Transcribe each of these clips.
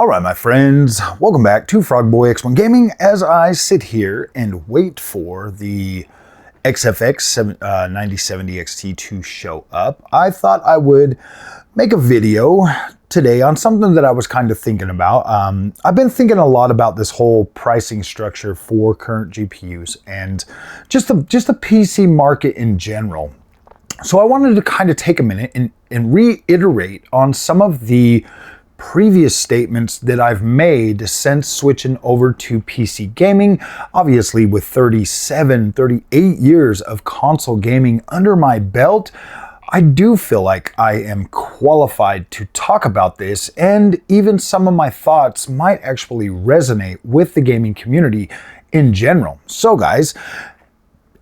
All right, my friends, welcome back to Frogboy X1 Gaming. As I sit here and wait for the XFX 9070 XT to show up, I thought I would make a video today on something that I was kind of thinking about. I've been thinking a lot about this whole pricing structure for current GPUs and just the PC market in general. So I wanted to kind of take a minute and reiterate on some of the previous statements that I've made since switching over to PC gaming. Obviously, with 38 years of console gaming under my belt, I do feel like I am qualified to talk about this, and even some of my thoughts might actually resonate with the gaming community in general. So guys,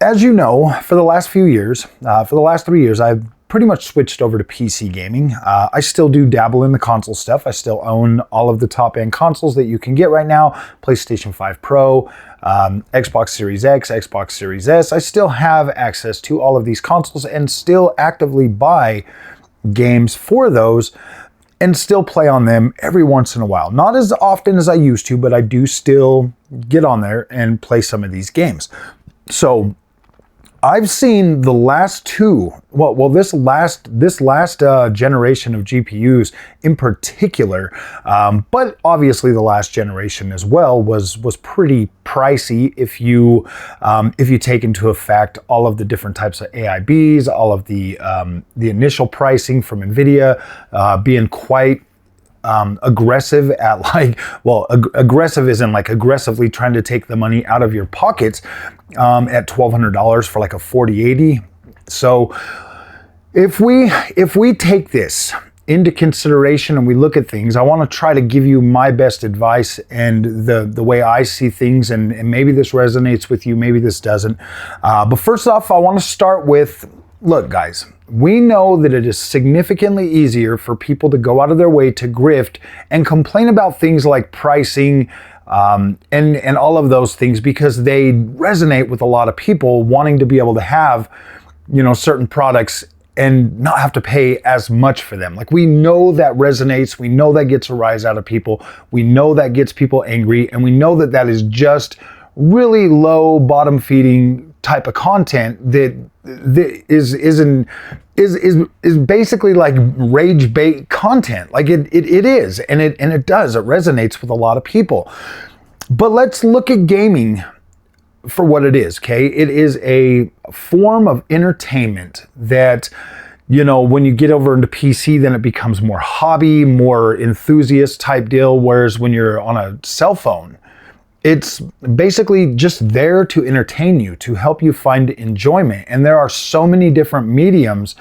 as you know, for the last few years, for the last 3 years, I've pretty much switched over to PC gaming. I still do dabble in the console stuff. I still own all of the top-end consoles that you can get right now. PlayStation 5 Pro, Xbox Series X, Xbox Series S. I still have access to all of these consoles and still actively buy games for those and still play on them every once in a while. Not as often as I used to, but I do still get on there and play some of these games. So I've seen the last two, this last generation of GPUs in particular, but obviously the last generation as well was pretty pricey if you take into effect all of the different types of AIBs, all of the initial pricing from NVIDIA being quite aggressive at aggressive isn't like aggressively trying to take the money out of your pockets at $1,200 for like a 4080. So if we take this into consideration and we look at things, I want to try to give you my best advice and the way I see things, and maybe this resonates with you, maybe this doesn't. But first off, I want to start with, look guys, we know that it is significantly easier for people to go out of their way to grift and complain about things like pricing and all of those things because they resonate with a lot of people wanting to be able to have, certain products and not have to pay as much for them. Like, we know that resonates. We know that gets a rise out of people. We know that gets people angry, and we know that that is just really low bottom feeding type of content that is basically like rage bait content. Like it is, and it resonates with a lot of people. But let's look at gaming for what it is, okay? It is a form of entertainment that, when you get over into PC, then it becomes more hobby, more enthusiast type deal, whereas when you're on a cell phone, it's basically just there to entertain you, to help you find enjoyment. And there are so many different mediums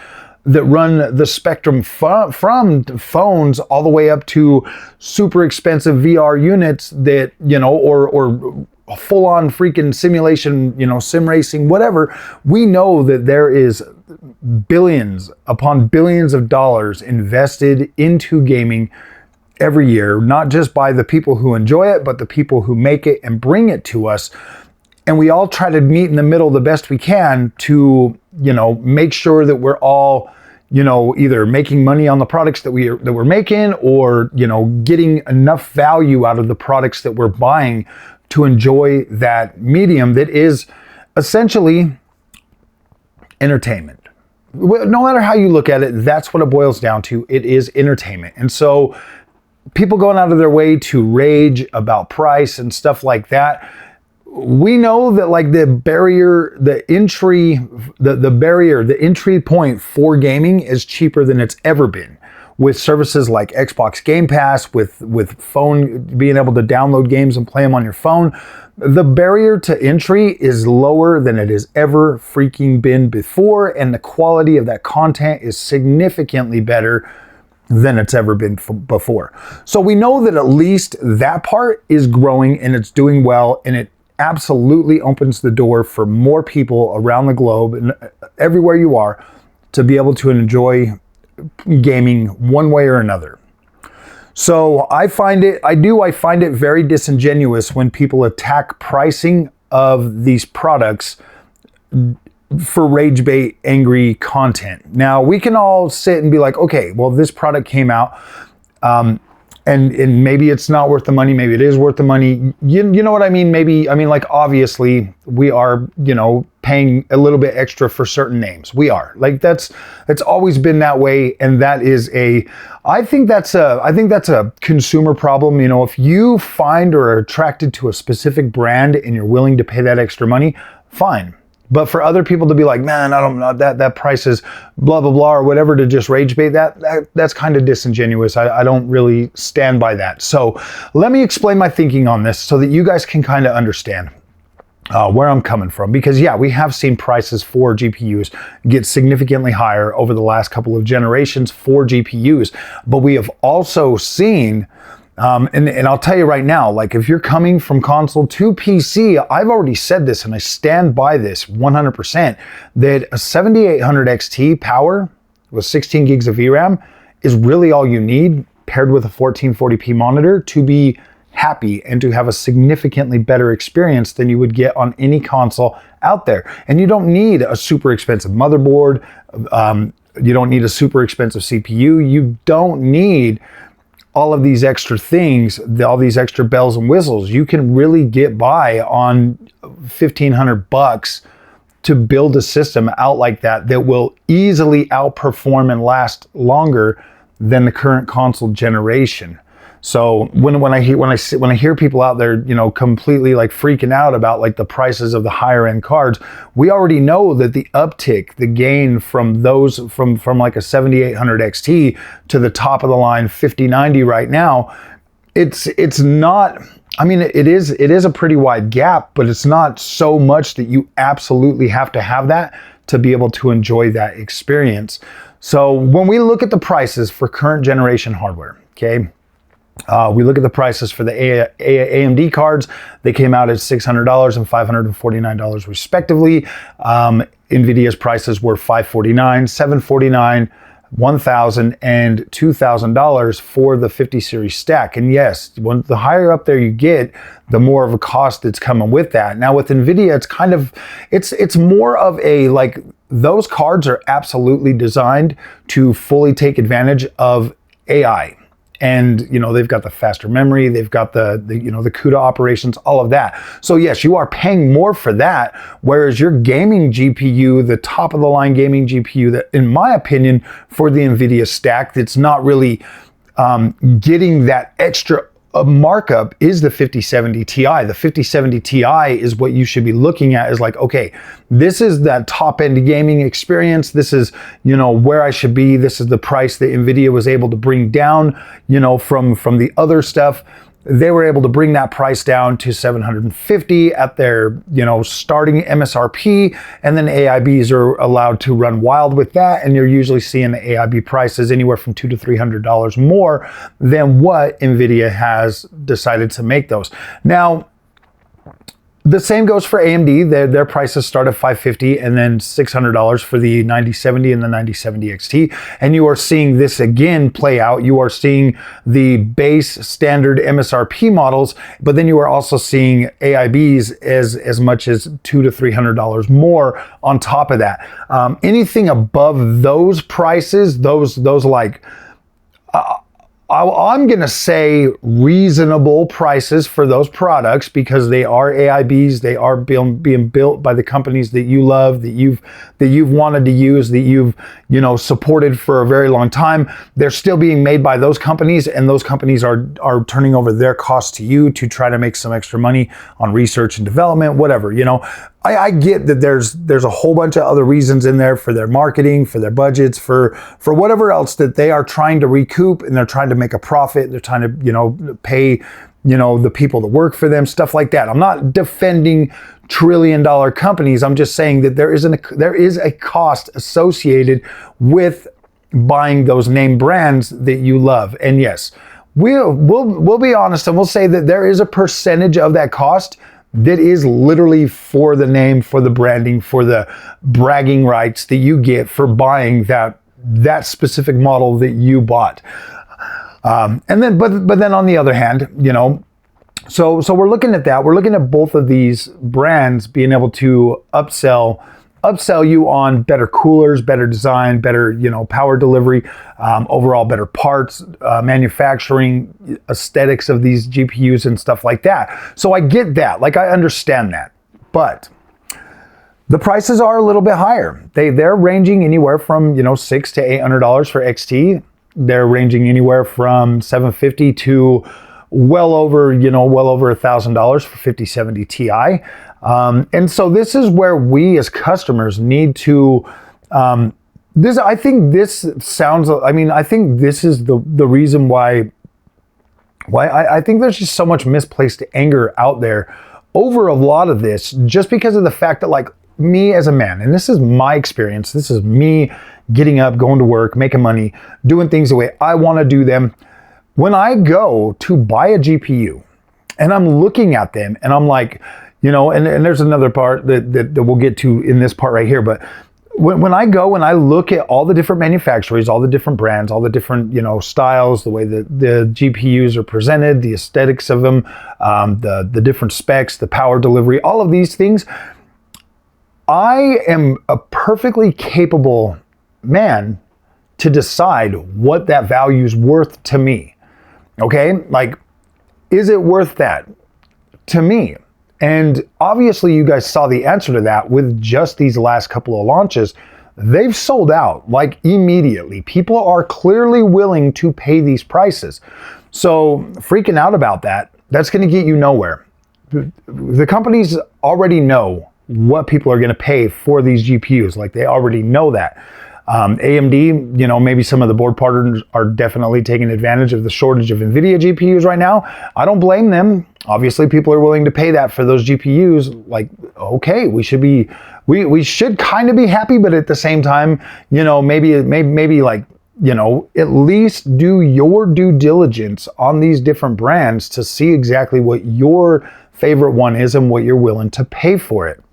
that run the spectrum from phones all the way up to super expensive VR units that, or full-on freaking simulation, sim racing, whatever. We know that there is billions upon billions of dollars invested into gaming every year, not just by the people who enjoy it, but the people who make it and bring it to us. And we all try to meet in the middle the best we can to, make sure that we're all, either making money on the products that we're making, or, getting enough value out of the products that we're buying to enjoy that medium that is essentially entertainment. No matter how you look at it, that's what it boils down to. It is entertainment. And so people going out of their way to rage about price and stuff like that, we know that like the entry point for gaming is cheaper than it's ever been. With services like Xbox Game Pass, with phone, being able to download games and play them on your phone, the barrier to entry is lower than it has ever freaking been before, and the quality of that content is significantly better than it's ever been before. So we know that at least that part is growing and it's doing well, and it absolutely opens the door for more people around the globe and everywhere you are to be able to enjoy gaming one way or another. So I find it very disingenuous when people attack pricing of these products for rage bait angry content. Now we can all sit and be like, okay, well, this product came out and maybe it's not worth the money, maybe it is worth the money. You know what I mean? Maybe, I mean, like, obviously we are, you know, paying a little bit extra for certain names. We are, like, that's always been that way. And that is I think that's a consumer problem. You know, if you find or are attracted to a specific brand and you're willing to pay that extra money, fine. But for other people to be like, man, I don't know, that price is blah, blah, blah, or whatever, to just rage bait, that's kind of disingenuous. I don't really stand by that. So let me explain my thinking on this so that you guys can kind of understand where I'm coming from. Because yeah, we have seen prices for GPUs get significantly higher over the last couple of generations for GPUs. But we have also seen, and I'll tell you right now, like, if you're coming from console to PC, I've already said this and I stand by this 100%, that a 7800 XT power with 16 gigs of VRAM is really all you need, paired with a 1440p monitor, to be happy and to have a significantly better experience than you would get on any console out there. And you don't need a super expensive motherboard. You don't need a super expensive CPU. You don't need all of these extra things, all these extra bells and whistles. You can really get by on $1,500 to build a system out like that will easily outperform and last longer than the current console generation. So when I hear people out there, you know, completely like freaking out about like the prices of the higher end cards, we already know that the uptick, the gain from those from like a 7800 XT to the top of the line 5090 right now, it's not, I mean, it is a pretty wide gap, but it's not so much that you absolutely have to have that to be able to enjoy that experience. So when we look at the prices for current generation hardware, okay, we look at the prices for the AMD cards. They came out at $600 and $549 respectively. NVIDIA's prices were $549, $749, $1,000, and $2,000 for the 50 series stack. And yes, when the higher up there you get, the more of a cost that's coming with that. Now with NVIDIA, it's kind of, it's more of a, like, those cards are absolutely designed to fully take advantage of AI. And, you know, they've got the faster memory, they've got the you know, the CUDA operations, all of that. So yes, you are paying more for that, whereas your gaming GPU, the top of the line gaming GPU, that in my opinion, for the NVIDIA stack, that's not really getting that extra markup, is the 5070 Ti. The 5070 Ti is what you should be looking at, is like, okay, this is that top end gaming experience. This is, you know, where I should be. This is the price that NVIDIA was able to bring down, you know, from the other stuff. They were able to bring that price down to $750 at their, you know, starting MSRP, and then AIBs are allowed to run wild with that, and you're usually seeing the AIB prices anywhere from $200 to $300 more than what NVIDIA has decided to make those. Now, the same goes for AMD. Their prices start at $550 and then $600 for the 9070 and the 9070 XT. And you are seeing this again play out. You are seeing the base standard MSRP models, but then you are also seeing AIBs as much as $200 to $300 more on top of that. Anything above those prices, those like, I'm going to say reasonable prices for those products, because they are AIBs. They are being built by the companies that you love, that you've wanted to use, that you've, you know, supported for a very long time. They're still being made by those companies, and those companies are turning over their costs to you to try to make some extra money on research and development, whatever, you know. I get that there's a whole bunch of other reasons in there for their marketing, for their budgets, for whatever else that they are trying to recoup, and they're trying to make a profit. They're trying to, you know, pay, you know, the people that work for them, stuff like that. I'm not defending trillion-dollar companies. I'm just saying that there is a cost associated with buying those name brands that you love. And yes, we'll be honest, and we'll say that there is a percentage of that cost that is literally for the name, for the branding, for the bragging rights that you get for buying that specific model that you bought. And then, but then on the other hand, you know, so we're looking at that. We're looking at both of these brands being able to upsell upsell you on better coolers, better design, better, power delivery, overall better parts, manufacturing, aesthetics of these GPUs and stuff like that. So I get that, like I understand that, but the prices are a little bit higher. They're ranging anywhere from, $600 to $800 for XT. They're ranging anywhere from $750 to well over $1,000 for 5070 Ti. And so this is where we as customers need to, I think this is the reason why I think there's just so much misplaced anger out there over a lot of this, just because of the fact that, like, me as a man, and this is my experience, this is me getting up, going to work, making money, doing things the way I want to do them. When I go to buy a GPU and I'm looking at them and I'm like, and there's another part that we'll get to in this part right here, but when I go and I look at all the different manufacturers, all the different brands, all the different, styles, the way that the GPUs are presented, the aesthetics of them, the different specs, the power delivery, all of these things, I am a perfectly capable man to decide what that value is worth to me. Okay? Like, is it worth that to me? And obviously you guys saw the answer to that with just these last couple of launches. They've sold out like immediately. People are clearly willing to pay these prices. So freaking out about that, that's going to get you nowhere. The companies already know what people are going to pay for these GPUs. Like, they already know that. AMD, maybe some of the board partners are definitely taking advantage of the shortage of NVIDIA GPUs right now. I don't blame them. Obviously, people are willing to pay that for those GPUs. Like, okay, we should kind of be happy, but at the same time, maybe like, at least do your due diligence on these different brands to see exactly what your favorite one is and what you're willing to pay for it.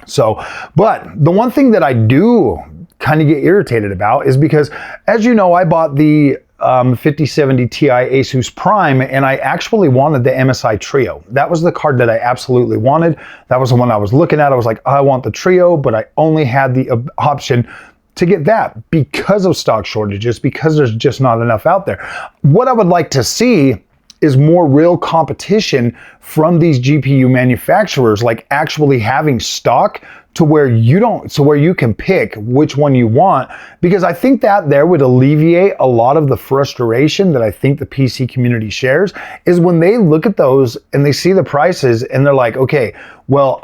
So, but the one thing that I do kind of get irritated about is because, as you know, I bought the 5070 Ti Asus Prime, and I actually wanted the MSI Trio. That was the card that I absolutely wanted. That was the one I was looking at. I was like, I want the Trio, but I only had the option to get that because of stock shortages, because there's just not enough out there. What I would like to see is more real competition from these GPU manufacturers, like actually having stock to where you can pick which one you want, because I think that there would alleviate a lot of the frustration that I think the PC community shares, is when they look at those and they see the prices and they're like, okay, well,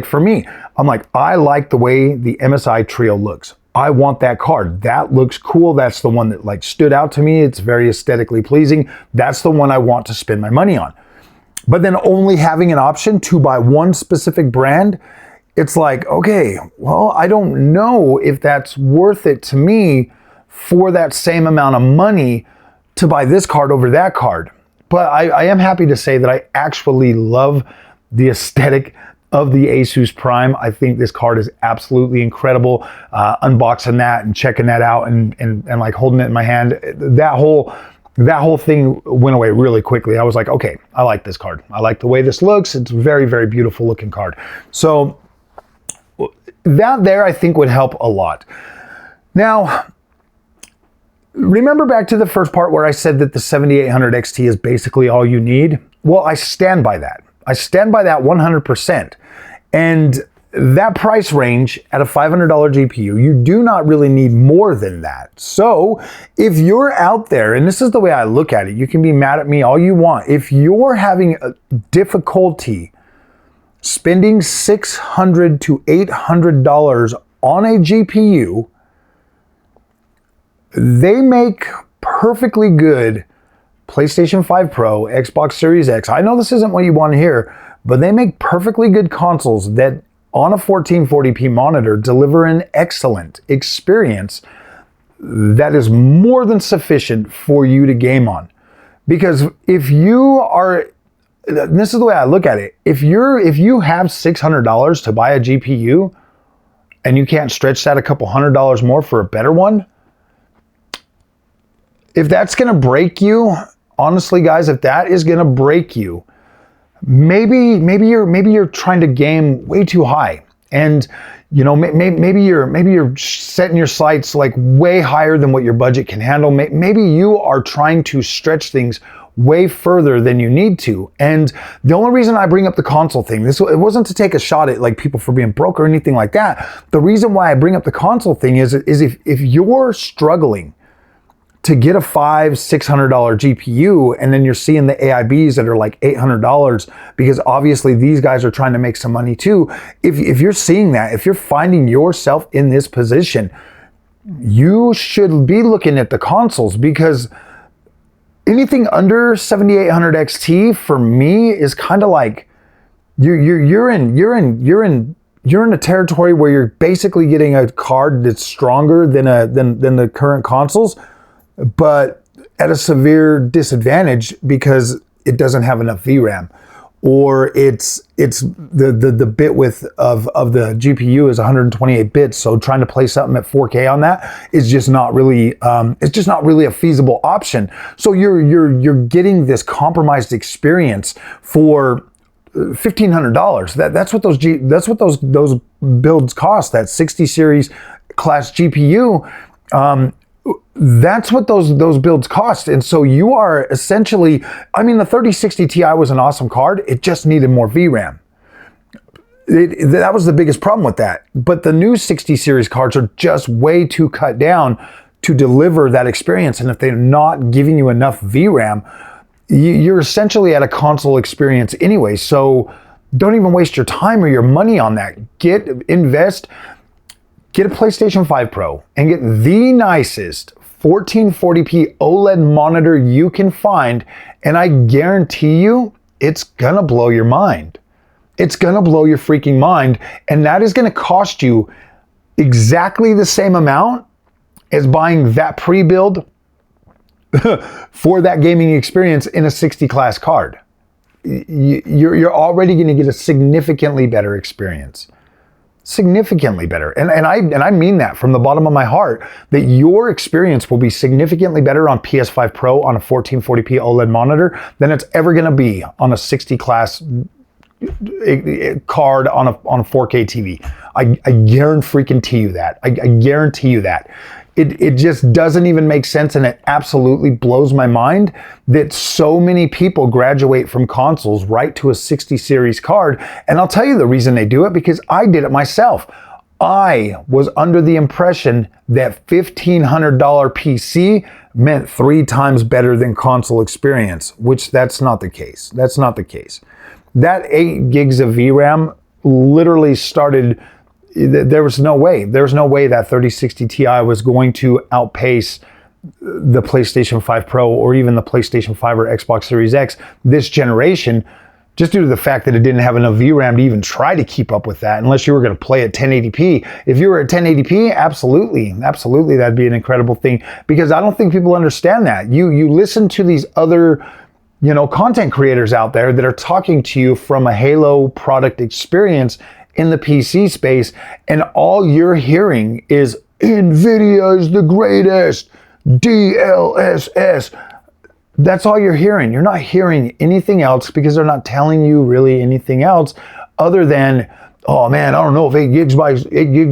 for me, I'm like, I like the way the MSI Trio looks. I want that card. That looks cool. That's the one that stood out to me. It's very aesthetically pleasing. That's the one I want to spend my money on. But then only having an option to buy one specific brand, it's like, okay, well, I don't know if that's worth it to me for that same amount of money to buy this card over that card. But I am happy to say that I actually love the aesthetic of the Asus Prime. I think this card is absolutely incredible. Unboxing that and checking that out and like holding it in my hand, that whole thing went away really quickly. I was like, okay, I like this card. I like the way this looks. It's a very, very beautiful looking card. So that there, I think, would help a lot. Now, remember back to the first part where I said that the 7800 XT is basically all you need? Well, I stand by that. I stand by that 100%. And that price range at a $500 GPU, you do not really need more than that. So if you're out there, and this is the way I look at it, you can be mad at me all you want. If you're having a difficulty spending $600 to $800 on a GPU, they make perfectly good PlayStation 5 Pro, Xbox Series X. I know this isn't what you want to hear, but they make perfectly good consoles that on a 1440p monitor deliver an excellent experience that is more than sufficient for you to game on. Because if you are, this is the way I look at it, if you have $600 to buy a GPU and you can't stretch that a couple $100 more for a better one, if that's going to break you, honestly guys, if that is going to break you, maybe you're trying to game way too high. And maybe you're setting your sights like way higher than what your budget can handle. Maybe you are trying to stretch things way further than you need to. And the only reason I bring up the console thing, it wasn't to take a shot at like people for being broke or anything like that. The reason why I bring up the console thing is if you're struggling to get a $500-600 GPU, and then you're seeing the AIBs that are like $800, because obviously these guys are trying to make some money too. If you're seeing that, if you're finding yourself in this position, you should be looking at the consoles, because anything under 7800 XT for me is kind of like you're in a territory where you're basically getting a card that's stronger than the current consoles, but at a severe disadvantage because it doesn't have enough VRAM, or it's the bit width of the GPU is 128 bits. So trying to play something at 4K on that is just not really a feasible option. So you're getting this compromised experience for $1,500. That's what those builds cost. That 60 series class GPU. That's what those builds cost. And so you are essentially, the 3060 Ti was an awesome card. It just needed more VRAM. That was the biggest problem with that. But the new 60 series cards are just way too cut down to deliver that experience. And if they're not giving you enough VRAM, you're essentially at a console experience anyway. So don't even waste your time or your money on that. Get a PlayStation 5 Pro and get the nicest 1440p OLED monitor you can find, and I guarantee you it's gonna blow your mind. It's gonna blow your freaking mind, and that is gonna cost you exactly the same amount as buying that pre-build for that gaming experience in a 60 class card. You're already gonna get a significantly better experience. Significantly better. And I mean that from the bottom of my heart, that your experience will be significantly better on PS5 Pro on a 1440p OLED monitor than it's ever going to be on a 60 class card on a 4K TV. I guarantee you that. I guarantee you that. It just doesn't even make sense, and it absolutely blows my mind that so many people graduate from consoles right to a 60 series card. And I'll tell you the reason they do it, because I did it myself. I was under the impression that $1,500 PC meant 3 times better than console experience, which that's not the case. That's not the case. That 8 gigs of VRAM literally started. There was no way that 3060 Ti was going to outpace the PlayStation 5 Pro or even the PlayStation 5 or Xbox Series X this generation, just due to the fact that it didn't have enough VRAM to even try to keep up with that, unless you were going to play at 1080p. If you were at 1080p, absolutely, that'd be an incredible thing, because I don't think people understand that. You listen to these other content creators out there that are talking to you from a Halo product experience in the PC space, and all you're hearing is NVIDIA is the greatest, DLSS. That's all you're hearing. You're not hearing anything else, because they're not telling you really anything else other than, oh man, I don't know if 8 gigs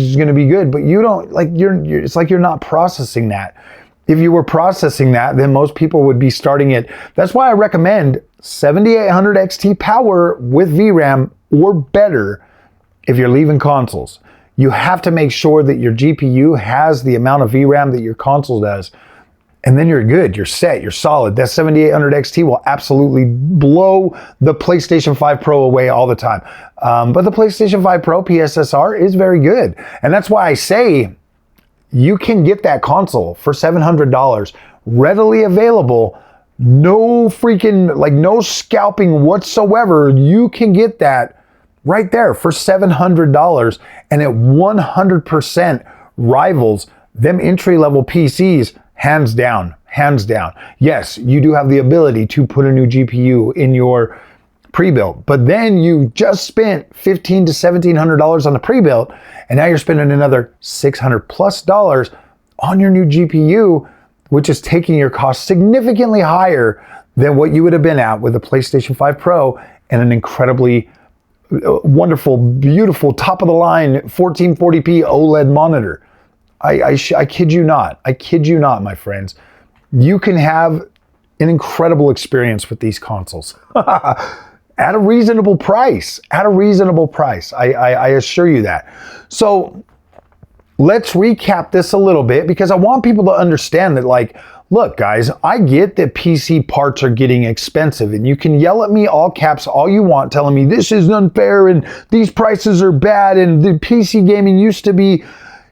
is going to be good, but you don't, like, it's like you're not processing that. If you were processing that, then most people would be starting it. That's why I recommend 7800 XT power with VRAM or better. If you're leaving consoles, you have to make sure that your GPU has the amount of VRAM that your console does, and then you're good, you're set, you're solid. That 7800 XT will absolutely blow the PlayStation 5 Pro away all the time. But the PlayStation 5 Pro PSSR is very good. And that's why I say you can get that console for $700, readily available, no scalping whatsoever. You can get that right there for $700, and it 100% rivals them entry-level PCs, hands down. Yes, you do have the ability to put a new GPU in your pre-built, but then you just spent $1,500 to $1,700 on the pre-built, and now you're spending another $600+ on your new GPU, which is taking your cost significantly higher than what you would have been at with a PlayStation 5 Pro and an incredibly wonderful, beautiful, top of the line 1440p OLED monitor. I kid you not. I kid you not, my friends. You can have an incredible experience with these consoles at a reasonable price. At a reasonable price. I assure you that. So let's recap this a little bit, because I want people to understand that, like, look, guys, I get that PC parts are getting expensive, and you can yell at me all caps all you want, telling me this is unfair and these prices are bad and the PC gaming used to be.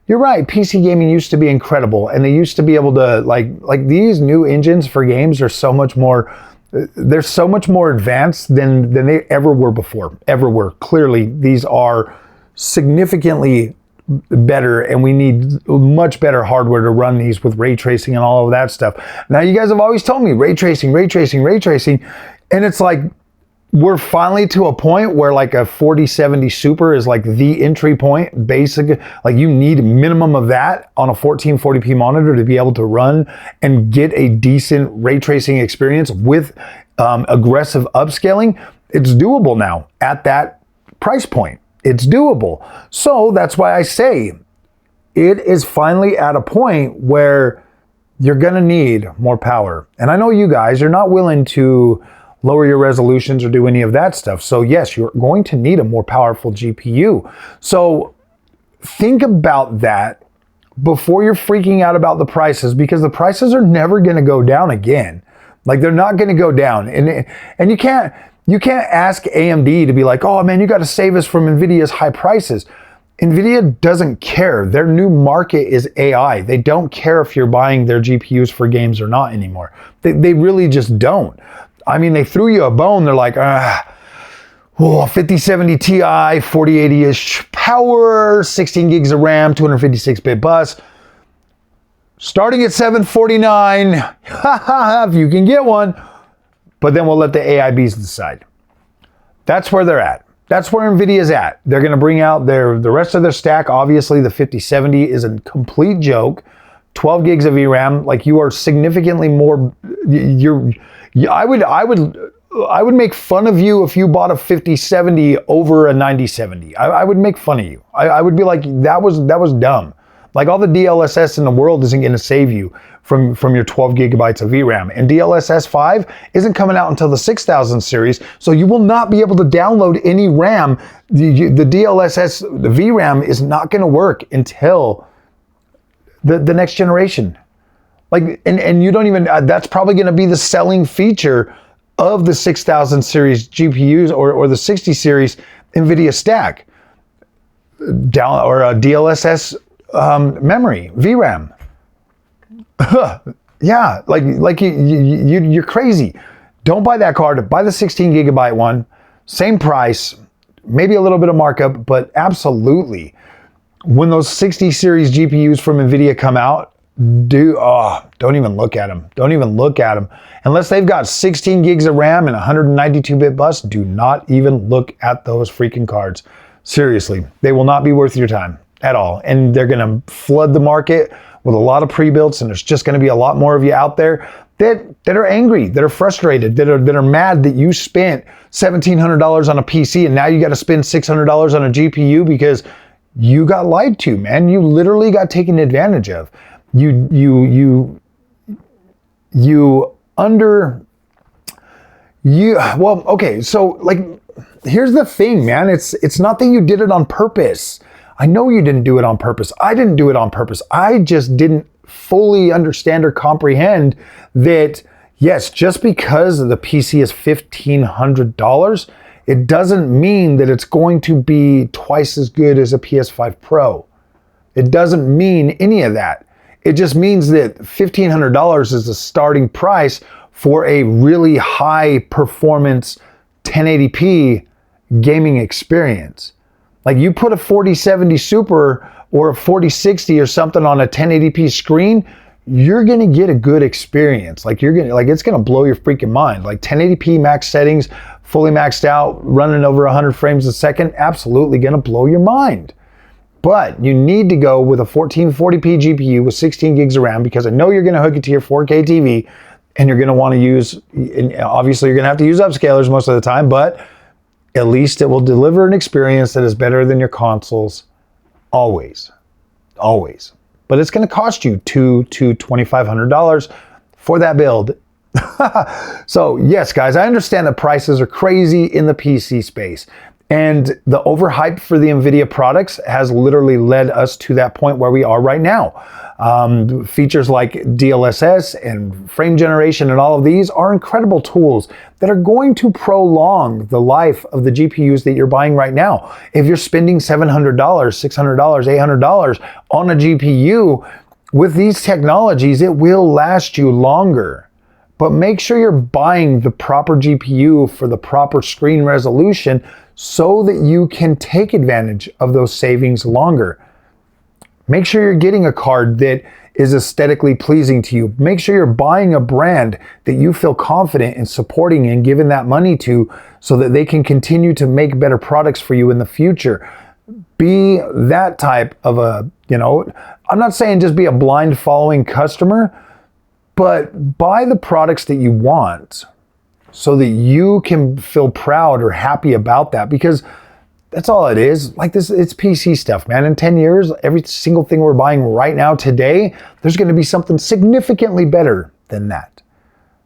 You're right, PC gaming used to be incredible, and they used to be able to, like these new engines for games are so much more, they're so much more advanced than they ever were before, ever were. Clearly, these are significantly better, and we need much better hardware to run these with ray tracing and all of that stuff. Now, you guys have always told me ray tracing, and it's like, we're finally to a point where like a 4070 Super is like the entry point, basic. Like, you need a minimum of that on a 1440p monitor to be able to run and get a decent ray tracing experience with aggressive upscaling. It's doable now at that price point. It's doable. So that's why I say it is finally at a point where you're gonna need more power. And I know you guys are not willing to lower your resolutions or do any of that stuff. So yes, you're going to need a more powerful GPU. So think about that before you're freaking out about the prices, because the prices are never going to go down again. Like, they're not going to go down. And you can't ask AMD to be like, oh man, you got to save us from NVIDIA's high prices. NVIDIA doesn't care. Their new market is AI. They don't care if you're buying their GPUs for games or not anymore. They really just don't. I mean, they threw you a bone. They're like, 5070 Ti, 4080-ish power, 16 gigs of RAM, 256-bit bus, starting at $749, if you can get one, but then we'll let the AIBs decide. That's where they're at. That's where NVIDIA's at. They're going to bring out the rest of their stack. Obviously, the 5070 is a complete joke. 12 gigs of VRAM, like, you are significantly more, I would make fun of you if you bought a 5070 over a 9070. I would make fun of you. I would be like, that was dumb. Like, all the DLSS in the world isn't going to save you from your 12 gigabytes of VRAM. And DLSS 5 isn't coming out until the 6000 series, so you will not be able to download any RAM. The DLSS, the VRAM is not going to work until the next generation. Like, and you don't even, that's probably going to be the selling feature of the 6000 series GPUs or the 60 series NVIDIA stack. Or a DLSS memory, VRAM. Yeah, like you're crazy. Don't buy that card. Buy the 16 gigabyte one. Same price, maybe a little bit of markup, but absolutely. When those 60 series GPUs from NVIDIA come out, don't even look at them. Don't even look at them. Unless they've got 16 gigs of RAM and 192-bit bus, do not even look at those freaking cards. Seriously, they will not be worth your time at all. And they're going to flood the market with a lot of pre-builts, and there's just going to be a lot more of you out there that are angry, that are frustrated, that are mad that you spent $1,700 on a PC and now you got to spend $600 on a GPU because you got lied to, man. You literally got taken advantage of. Okay, so like, here's the thing, man. It's not that you did it on purpose. I know you didn't do it on purpose. I didn't do it on purpose. I just didn't fully understand or comprehend that, yes, just because the PC is $1,500, it doesn't mean that it's going to be twice as good as a PS5 Pro. It doesn't mean any of that. It just means that $1,500 is the starting price for a really high performance 1080p gaming experience. Like, you put a 4070 Super or a 4060 or something on a 1080p screen, you're gonna get a good experience. Like, it's gonna blow your freaking mind. Like, 1080p max settings, fully maxed out, running over 100 frames a second, absolutely gonna blow your mind. But you need to go with a 1440p GPU with 16 gigs of RAM, because I know you're gonna hook it to your 4K TV and you're gonna wanna use, and obviously you're gonna have to use upscalers most of the time, but at least it will deliver an experience that is better than your consoles. Always. Always. But it's going to cost you $200 to $2,500 for that build. So yes, guys, I understand the prices are crazy in the PC space. And the overhype for the NVIDIA products has literally led us to that point where we are right now. Features like DLSS and frame generation and all of these are incredible tools that are going to prolong the life of the GPUs that you're buying right now. If you're spending $700, $600, $800 on a GPU, with these technologies, it will last you longer. But make sure you're buying the proper GPU for the proper screen resolution so that you can take advantage of those savings longer. Make sure you're getting a card that is aesthetically pleasing to you. Make sure you're buying a brand that you feel confident in supporting and giving that money to so that they can continue to make better products for you in the future. Be that type of a, I'm not saying just be a blind following customer, but buy the products that you want so that you can feel proud or happy about that, because that's all it is. Like this, it's PC stuff, man. In 10 years, every single thing we're buying right now today, there's going to be something significantly better than that.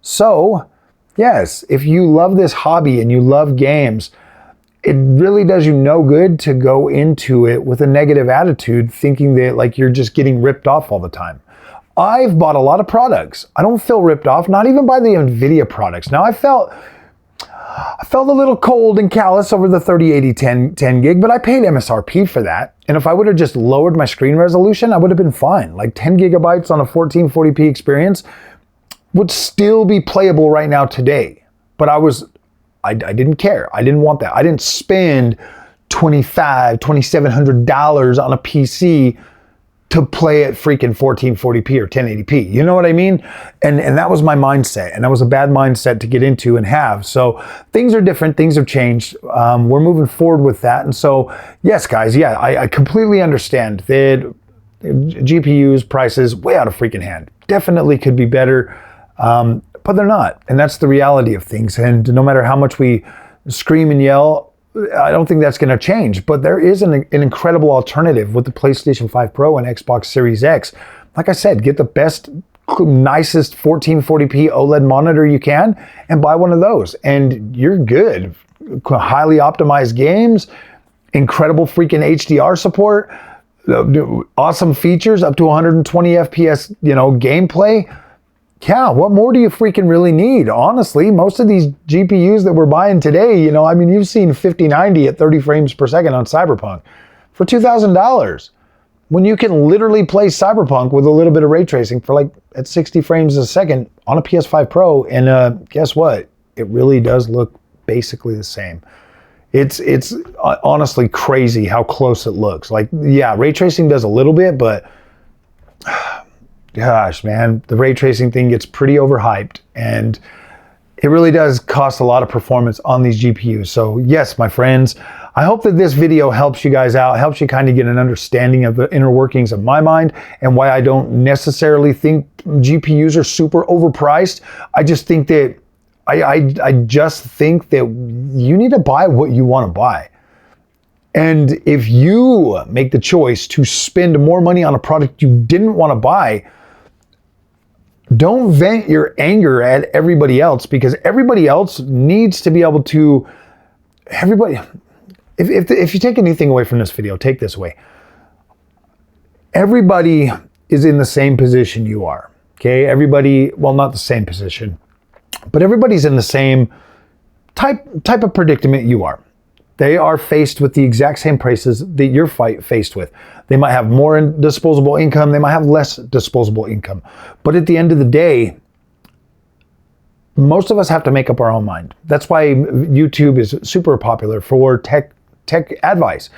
So yes, if you love this hobby and you love games, it really does you no good to go into it with a negative attitude, thinking that like you're just getting ripped off all the time. I've bought a lot of products. I don't feel ripped off, not even by the NVIDIA products. Now I felt a little cold and callous over the 3080 10 gig, but I paid MSRP for that. And if I would have just lowered my screen resolution, I would have been fine. Like 10 gigabytes on a 1440p experience would still be playable right now today. But I didn't care. I didn't want that. I didn't spend $2,500, $2,700 on a PC to play at freaking 1440p or 1080p. You know what I mean? And that was my mindset. And that was a bad mindset to get into and have. So things are different. Things have changed. We're moving forward with that. And so, yes, guys, yeah, I completely understand that GPUs prices way out of freaking hand. Definitely could be better, but they're not. And that's the reality of things. And no matter how much we scream and yell, I don't think that's going to change, but there is an incredible alternative with the PlayStation 5 Pro and Xbox Series X. Like I said, get the best, nicest 1440p OLED monitor you can and buy one of those and you're good. Highly optimized games, incredible freaking HDR support, awesome features, up to 120 FPS, gameplay. Yeah, what more do you freaking really need? Honestly, most of these GPUs that we're buying today, you've seen 5090 at 30 frames per second on Cyberpunk for $2,000. When you can literally play Cyberpunk with a little bit of ray tracing for at 60 frames a second on a PS5 Pro, and guess what? It really does look basically the same. It's honestly crazy how close it looks. Ray tracing does a little bit, but gosh, man, the ray tracing thing gets pretty overhyped and it really does cost a lot of performance on these GPUs. So yes, my friends, I hope that this video helps you guys out, helps you kind of get an understanding of the inner workings of my mind and why I don't necessarily think GPUs are super overpriced. I just think that I just think that you need to buy what you want to buy. And if you make the choice to spend more money on a product you didn't want to buy, don't vent your anger at everybody else, because everybody else needs to be able to, if you take anything away from this video, take this away. Everybody is in the same position you are, okay? Everybody, well, not the same position, but everybody's in the same type of predicament you are. They are faced with the exact same prices that you're faced with. They might have more disposable income. They might have less disposable income. But at the end of the day, most of us have to make up our own mind. That's why YouTube is super popular for tech advice,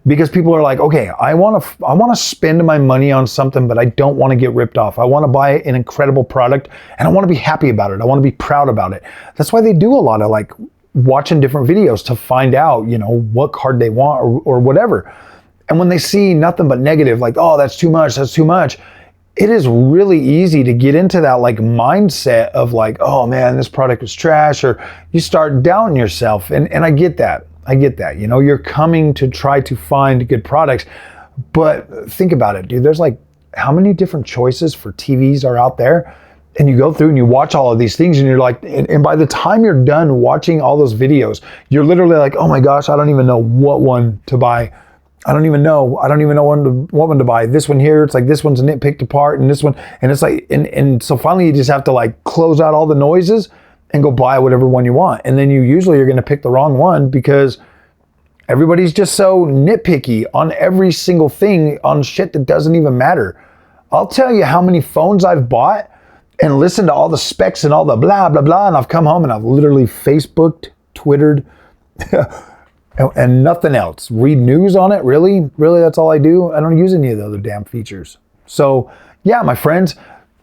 because people are like, okay, I want to spend my money on something, but I don't want to get ripped off. I want to buy an incredible product and I want to be happy about it. I want to be proud about it. That's why they do a lot of watching different videos to find out, what card they want or whatever. And when they see nothing but negative, oh, that's too much, it is really easy to get into that mindset of oh man, this product is trash, or you start doubting yourself. And I get that. I get that. You know, you're coming to try to find good products, but think about it, dude. There's like, how many different choices for TVs are out there? And you go through and you watch all of these things and you're like, and by the time you're done watching all those videos, you're literally like, oh my gosh, I don't even know what one to buy. I don't even know what one to buy. This one here, it's like this one's nitpicked apart, and this one, and it's like, and so finally you just have to like close out all the noises and go buy whatever one you want. And then you're going to pick the wrong one because everybody's just so nitpicky on every single thing on shit that doesn't even matter. I'll tell you how many phones I've bought and listened to all the specs and all the blah, blah, blah. And I've come home and I've literally Facebooked, Twittered, and nothing else. Read news on it. Really, that's all I do. I don't use any of the other damn features. So yeah, my friends,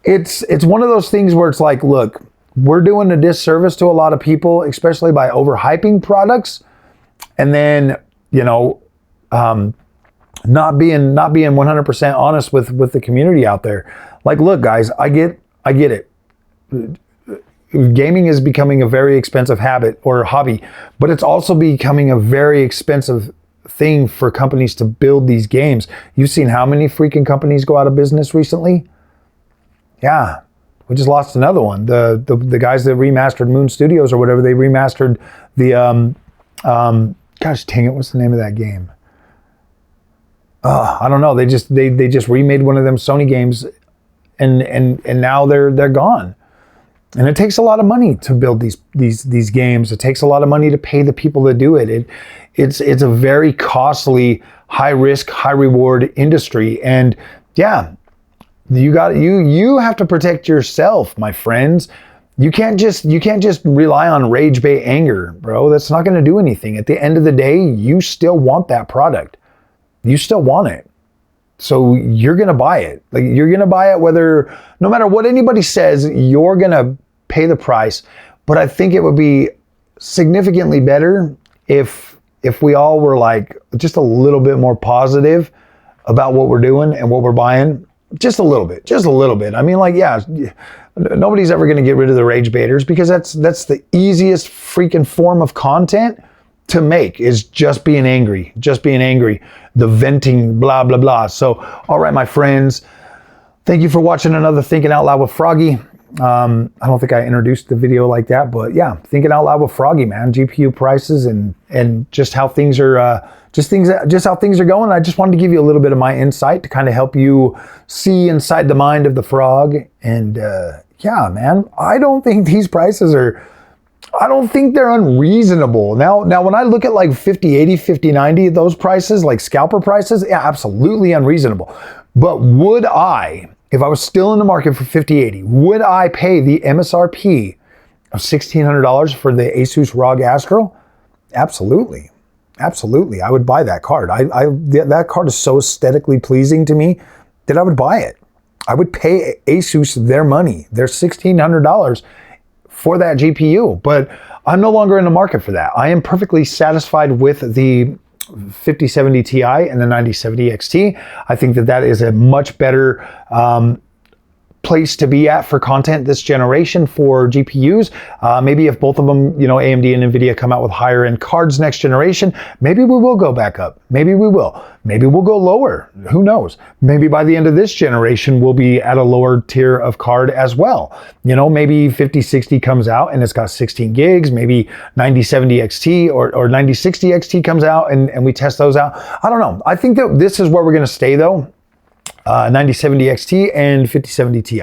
it's one of those things where it's like, look, we're doing a disservice to a lot of people, especially by overhyping products. And then, you know, not being 100% honest with the community out there. Like, look, guys, I get it. Gaming is becoming a very expensive habit or hobby, but it's also becoming a very expensive thing for companies to build these games. You've seen how many freaking companies go out of business recently? Yeah, we just lost another one. The guys that remastered Moon Studios or whatever, they remastered the gosh dang it, what's the name of that game? I don't know. They just remade one of them Sony games, and now they're gone. And it takes a lot of money to build these games. It takes a lot of money to pay the people that do it. It's a very costly, high risk, high reward industry. And yeah, you have to protect yourself, my friends. You can't just rely on rage bait anger, bro. That's not going to do anything. At the end of the day, you still want that product. You still want it. So you're going to buy it. Like, you're going to buy it no matter what anybody says, you're going to pay the price. But I think it would be significantly better if we all were like just a little bit more positive about what we're doing and what we're buying. Just a little bit. I mean, like, yeah, nobody's ever going to get rid of the rage baiters because that's the easiest freaking form of content to make, is just being angry, the venting, blah, blah, blah. So, all right, my friends, thank you for watching another Thinking Out Loud with Froggy. I don't think I introduced the video like that, but yeah, Thinking Out Loud with Froggy, man. GPU prices and just how things are, just how things are going. I just wanted to give you a little bit of my insight to kind of help you see inside the mind of the frog. And yeah, man, I don't think these prices I don't think they're unreasonable. Now when I look at like 5080, 5090, those prices, like scalper prices, yeah, absolutely unreasonable. But would I, if I was still in the market for 5080, would I pay the MSRP of $1,600 for the Asus ROG Astro? Absolutely. Absolutely. I would buy that card. That card is so aesthetically pleasing to me that I would buy it. I would pay Asus their money, their $1,600 for that GPU, but I'm no longer in the market for that. I am perfectly satisfied with the 5070 Ti and the 9070 XT. I think that is a much better place to be at for content this generation for GPUs. Maybe if both of them, you know, AMD and NVIDIA come out with higher end cards next generation, maybe we will go back up. Maybe we will. Maybe we'll go lower. Who knows? Maybe by the end of this generation, we'll be at a lower tier of card as well. You know, maybe 5060 comes out and it's got 16 gigs. Maybe 9070 XT or 9060 XT comes out and we test those out. I don't know. I think that this is where we're going to stay though. 9070 XT and 5070 Ti.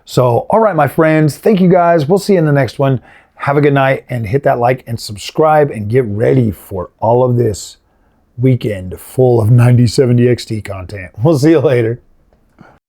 So, all right, my friends, thank you guys. We'll see you in the next one. Have a good night and hit that like and subscribe and get ready for all of this weekend full of 9070 XT content. We'll see you later.